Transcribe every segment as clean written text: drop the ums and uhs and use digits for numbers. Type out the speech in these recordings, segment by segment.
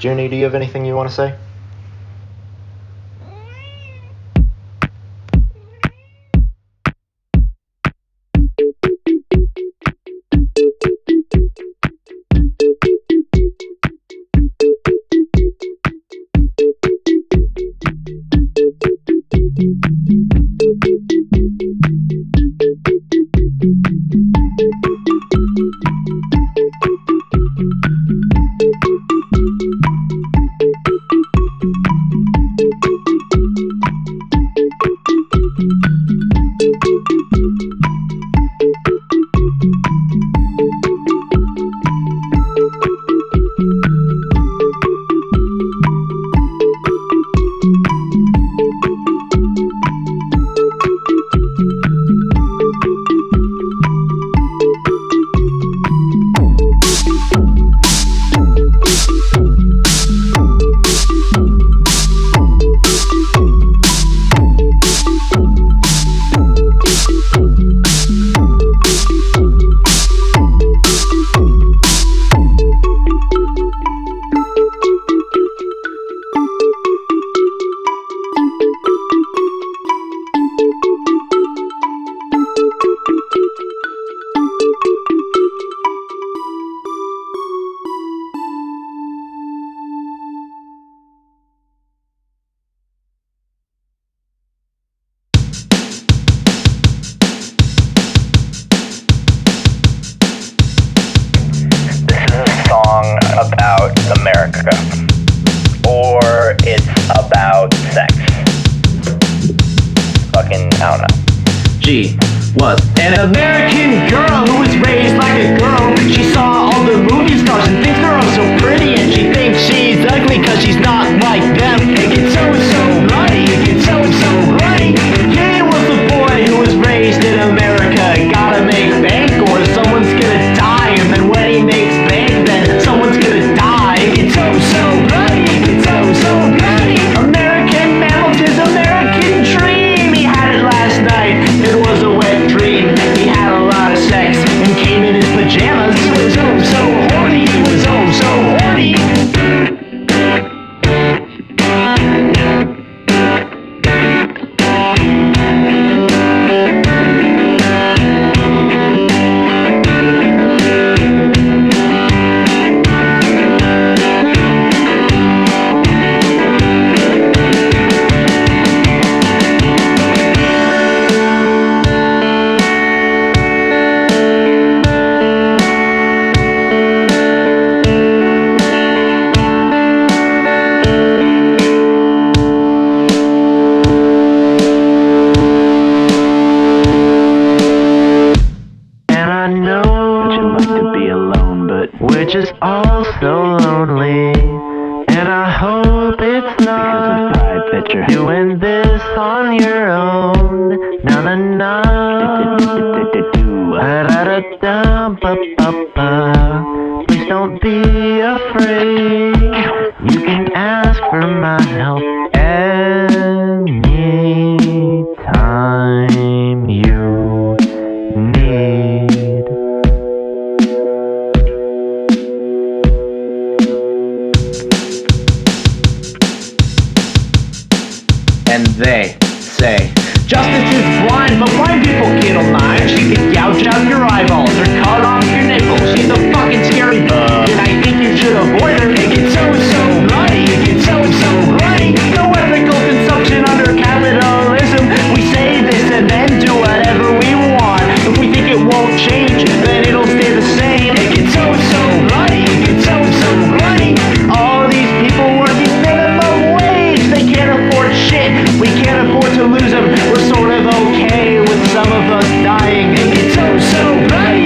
Junie, do you have anything you want to say? About America, or it's about sex. Fucking, I don't know. She was an American girl who was raised like a girl. She saw all the movie stars and thinks they're all so pretty, and she thinks she's ugly cause she's not like them. It gets so bloody, it gets so bloody. Kid was the boy who was raised in America. Gotta make bank or someone's gonna die, and then when he makes bank, then someone's gonna die. It gets so bloody, it gets so bloody. American mammals, his American dream. He had it last night, it was a wet dream. He had a lot of sex and came in his pajamas. He was so horny, he was so horny. We're just all so lonely, and I hope it's not doing this on your own. Na na na, da da da, ba ba ba. Please don't be afraid. You can ask for my help anytime you need. And they say, justice is blind, but blind people kill knives. She could gouge out your eyeballs or cut off your nipples. She's a fucking scary bug, and I think you should avoid her. It gets so bloody, it gets so bloody. No ethical consumption under capitalism. We say this and then do whatever we want. If we think it won't change, then it'll stay the same. It gets so bloody, it gets so bloody. All these people working minimum wage, they can't afford shit. We can't afford to lose them. We're sort of okay with some of us dying. It gets so bloody.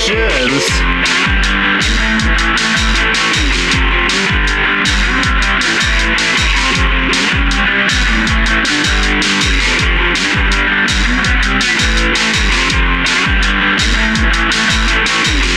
politicians.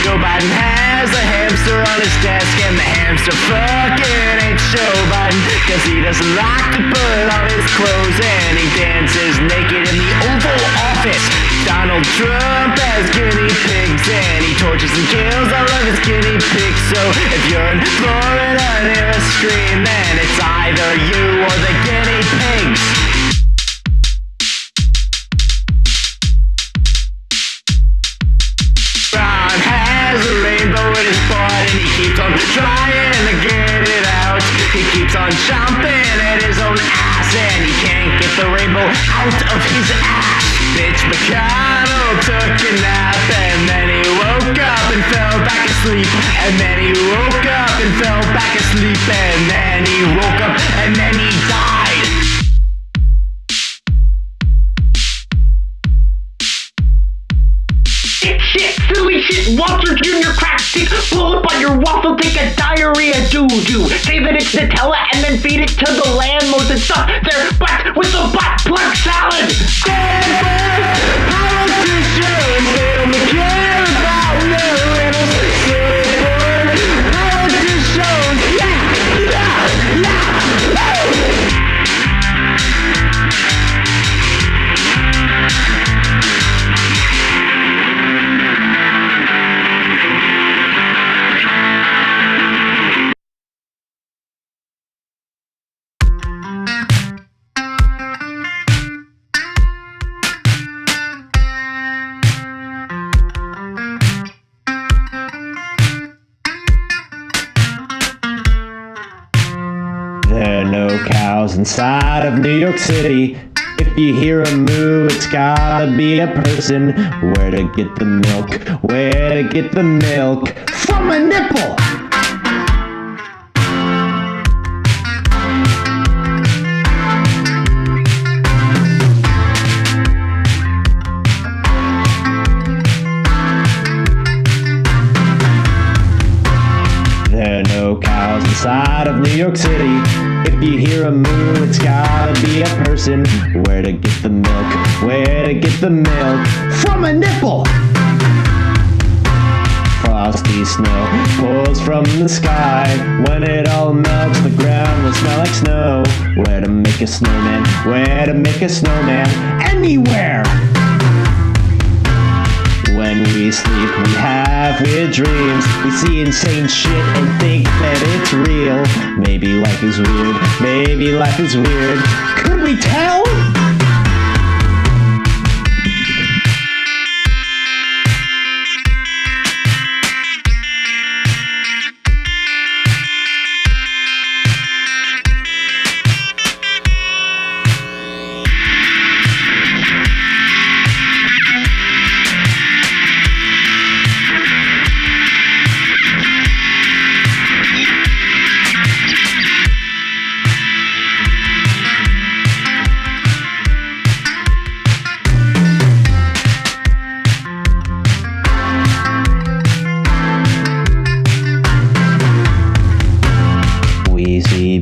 Joe Biden has a hamster on his desk, and the hamster fucking ain't Joe Biden, cause he doesn't like to put on his clothes, and he dances naked in the Oval Office. Donald Trump has guinea pigs, and he tortures and kills all of his guinea pigs. So if you're in Florida near a stream, then it's either you or the guinea pigs. Ron has a rainbow in his butt, and he keeps on trying to get it out. He keeps on chomping at his own ass, and he can't get the rainbow out of his ass. Mitch McConnell took a nap, and then he woke up and fell back asleep. And then he woke up and fell back asleep. And then he woke up and then he died. Shit, silly shit, Walter Jr. crack stick, pull up on your waffle, take a diarrhea doo-doo, say that it's Nutella and then feed it to the landlords and stuff their butts with the butt plug salad. Politicians, they only care about their little politicians, yeah. There are no cows inside of New York City. If you hear a moo, it's gotta be a person. Where to get the milk? Where to get the milk? From a nipple! There are no cows inside of New York City. If you hear a moo, it's gotta be a person. Where to get the milk? Where to get the milk? From a nipple! Frosty snow pours from the sky. When it all melts, the ground will smell like snow. Where to make a snowman? Where to make a snowman? Anywhere! When we sleep, we have weird dreams. We see insane shit and think that it's real. Maybe life is weird. Maybe life is weird. Could we tell?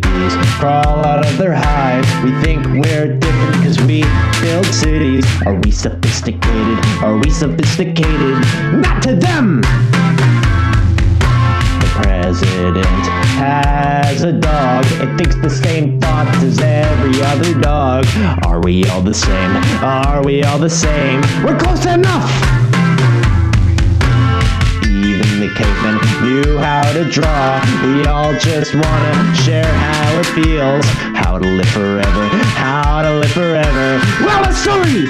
Bees crawl out of their hives. We think we're different because we build cities. Are we sophisticated? Are we sophisticated? Not to them! The president has a dog. It thinks the same thoughts as every other dog. Are we all the same? Are we all the same? We're close enough! Even the cavemen knew how to draw. We all just wanna share how it feels. How to live forever, how to live forever. Well, a story!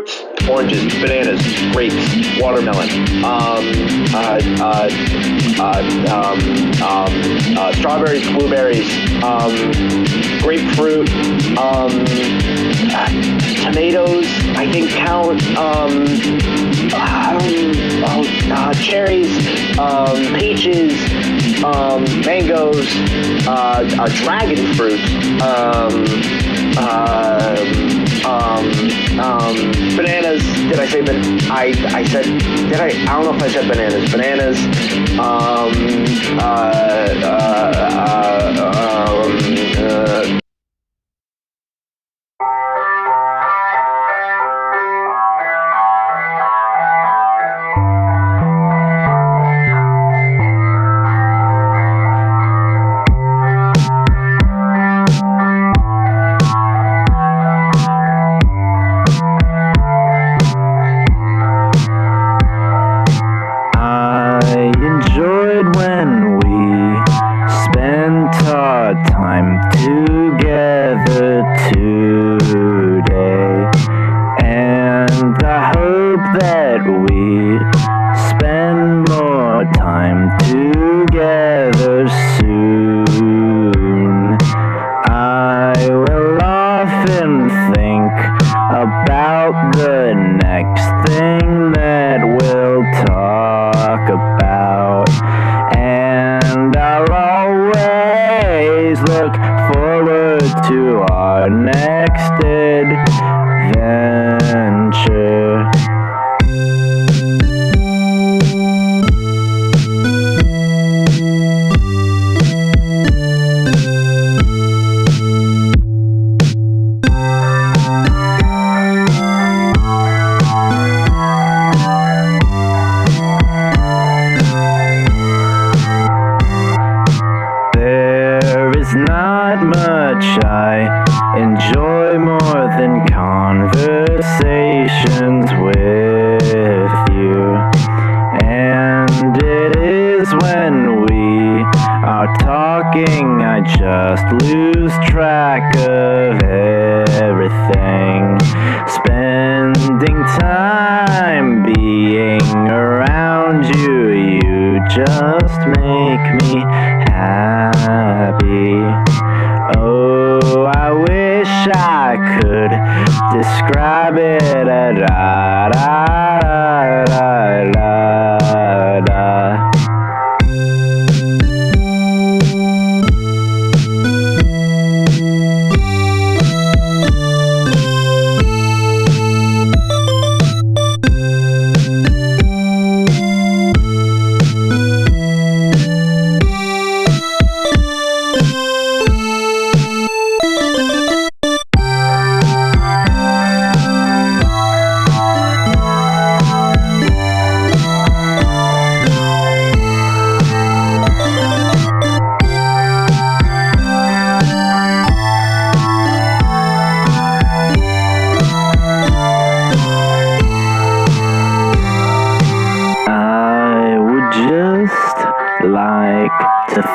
fruits, oranges, bananas, grapes, watermelon, strawberries, blueberries, grapefruit, tomatoes, I think count, cherries, peaches, mangoes, dragon fruit, bananas. Did I say I said, did I don't know if I said bananas. Bananas,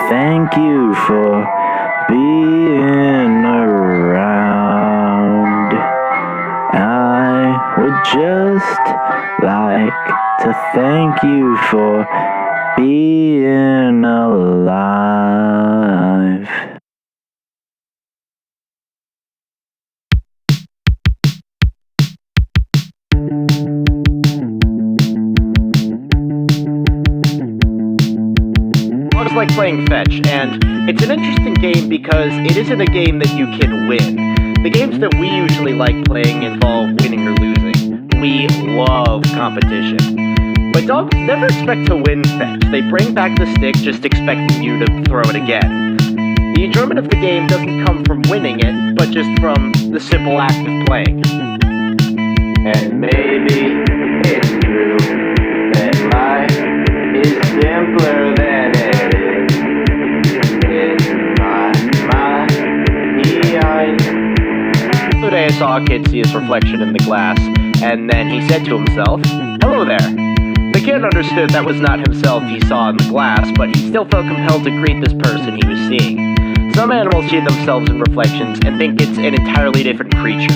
thank you for being around. I would just like to thank you for being alive. It's like playing fetch, and it's an interesting game because it isn't a game that you can win. The games that we usually like playing involve winning or losing. We love competition. But dogs never expect to win fetch. They bring back the stick just expecting you to throw it again. The enjoyment of the game doesn't come from winning it, but just from the simple act of playing. And maybe it's true that life is simpler than it is. Today I saw a kid see his reflection in the glass, and then he said to himself, "Hello there." The kid understood that was not himself he saw in the glass, but he still felt compelled to greet this person he was seeing. Some animals see themselves in reflections and think it's an entirely different creature.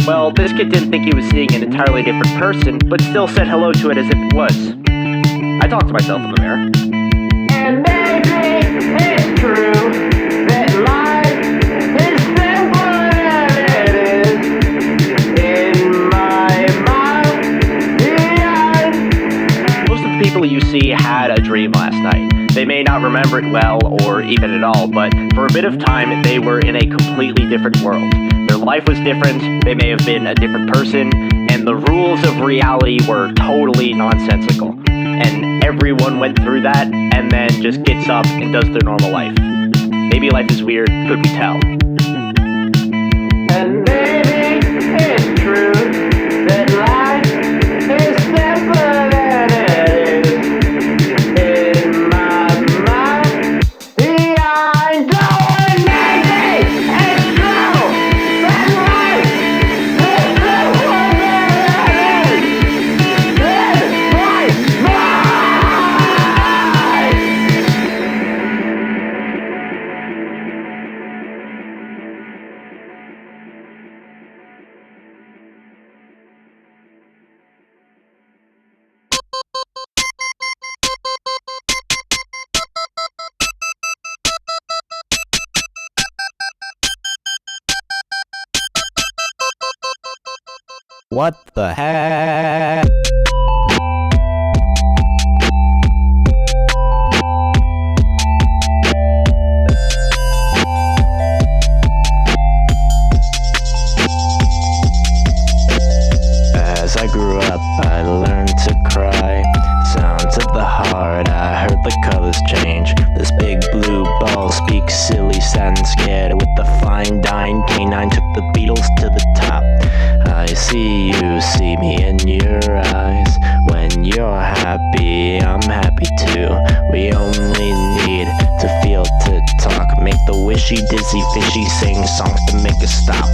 Well, this kid didn't think he was seeing an entirely different person, but still said hello to it as if it was. I talked to myself in the mirror. And maybe it's true that life is simpler than it is in my mind. Most of the people you see had a dream last night. They may not remember it well or even at all, but for a bit of time they were in a completely different world. Their life was different, they may have been a different person, and the rules of reality were totally nonsensical. And everyone went through that and then just gets up and does their normal life. Maybe life is weird, could we tell? And maybe it's true that life is simpler than it is in my mind. I know, and maybe it's true that life is simpler than it is in my What the heck? As I grew up, I learned to cry. Sounds of the heart, I heard the colors change. This big blue ball speaks silly, sad and scared. With the fine dine canine, took the Beatles to the top. I see you, see me in your eyes. When you're happy, I'm happy too. We only need to feel to talk. Make the wishy, dizzy, fishy sing songs to make us stop.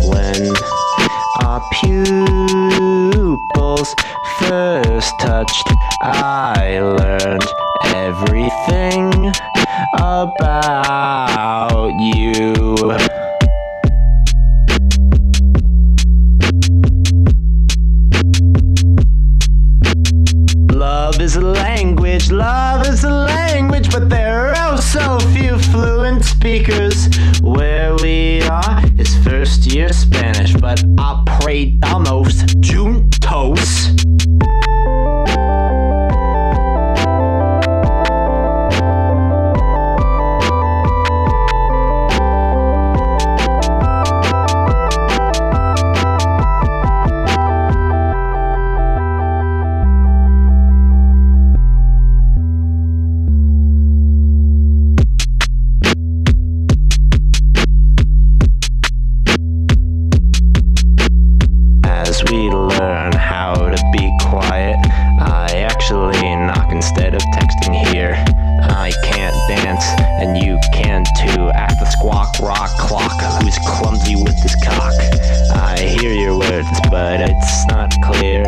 When our pupils first touched, I learned everything about you. Love is a language, but there are so few fluent speakers. Where we are is first year Spanish, but aprendamos juntos. As we learn how to be quiet, I actually knock instead of texting here. I can't dance, and you can too. Act the squawk rock clock, who's clumsy with his cock. I hear your words, but it's not clear.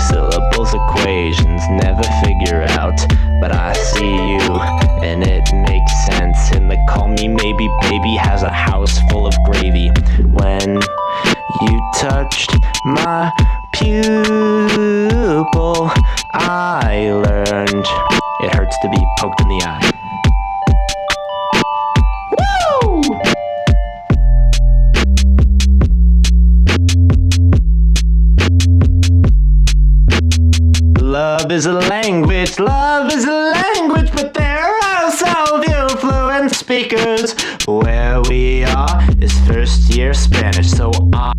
Syllables, equations, never figure out. But I see you, and it makes sense. And the call me maybe baby has a house full of gravy. When you touched my pupil, I learned it hurts to be poked in the eye. Love is a language, but there are so few fluent speakers. Where we are is first year Spanish, so I